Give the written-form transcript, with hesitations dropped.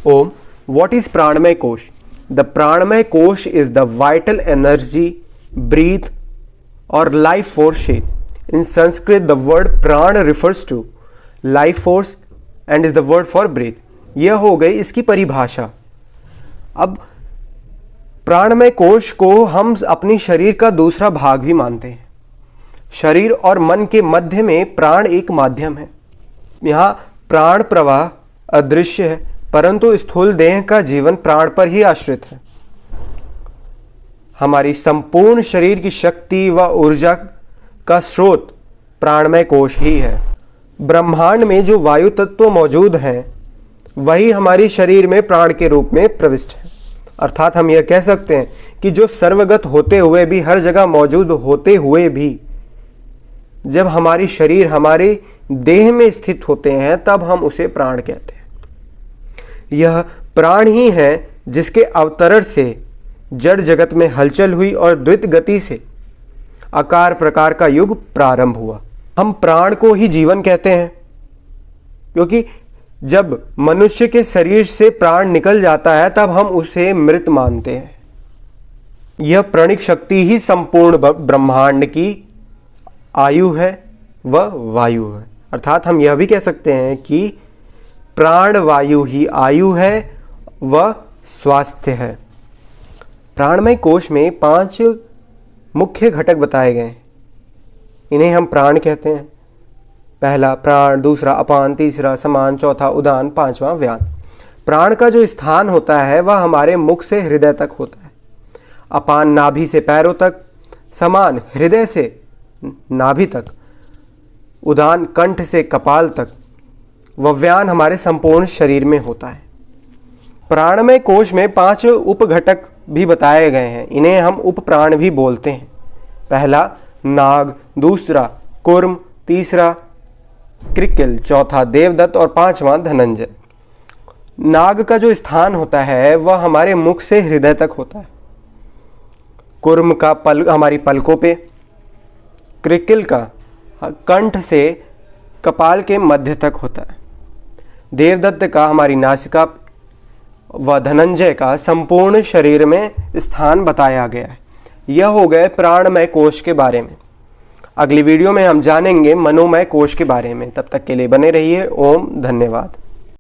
Om. What is Pranamay Kosh? The Pranamay Kosh is the vital energy, breath or life force sheath. In Sanskrit, the word prana refers to life force and is the word for breath. यह हो गई इसकी परिभाषा। अब प्राणमय कोश को हम अपनी शरीर का दूसरा भाग भी मानते हैं। शरीर और मन के मध्य में प्राण एक माध्यम है। यहाँ प्राण प्रवाह अदृश्य है, परंतु स्थूल देह का जीवन प्राण पर ही आश्रित है। हमारी संपूर्ण शरीर की शक्ति व ऊर्जा का स्रोत प्राणमय कोश ही है। ब्रह्मांड में जो वायु तत्व मौजूद हैं वही हमारी शरीर में प्राण के रूप में प्रविष्ट है। अर्थात हम यह कह सकते हैं कि जो सर्वगत होते हुए भी, हर जगह मौजूद होते हुए भी, जब हमारी शरीर हमारे देह में स्थित होते हैं तब हम उसे प्राण कहते हैं। यह प्राण ही है जिसके अवतरण से जड़ जगत में हलचल हुई और द्वैत गति से आकार प्रकार का युग प्रारंभ हुआ। हम प्राण को ही जीवन कहते हैं क्योंकि जब मनुष्य के शरीर से प्राण निकल जाता है तब हम उसे मृत मानते हैं। यह प्राणिक शक्ति ही संपूर्ण ब्रह्मांड की आयु है व वायु है। अर्थात हम यह भी कह सकते हैं कि प्राण वायु ही आयु है व स्वास्थ्य है। प्राणमय कोश में 5 मुख्य घटक बताए गए हैं। इन्हें हम प्राण कहते हैं। पहला प्राण, दूसरा अपान, तीसरा समान, चौथा उदान, पांचवा व्यान। प्राण का जो स्थान होता है वह हमारे मुख से हृदय तक होता है। अपान नाभि से पैरों तक, समान हृदय से नाभि तक, उदान कंठ से कपाल तक, व व्यान हमारे संपूर्ण शरीर में होता है। प्राणमय कोश में 5 उपघटक भी बताए गए हैं। इन्हें हम उपप्राण भी बोलते हैं। पहला नाग, दूसरा कूर्म, तीसरा कृकिल, चौथा देवदत्त और पांचवा धनंजय। नाग का जो स्थान होता है वह हमारे मुख से हृदय तक होता है। कूर्म का हमारी पलकों पे, कृकिल का कंठ से कपाल के मध्य तक होता है, देवदत्त का हमारी नासिका व धनंजय का संपूर्ण शरीर में स्थान बताया गया है। यह हो गए प्राणमय कोश के बारे में। अगली वीडियो में हम जानेंगे मनोमय कोश के बारे में। तब तक के लिए बने रहिए। ओम, धन्यवाद।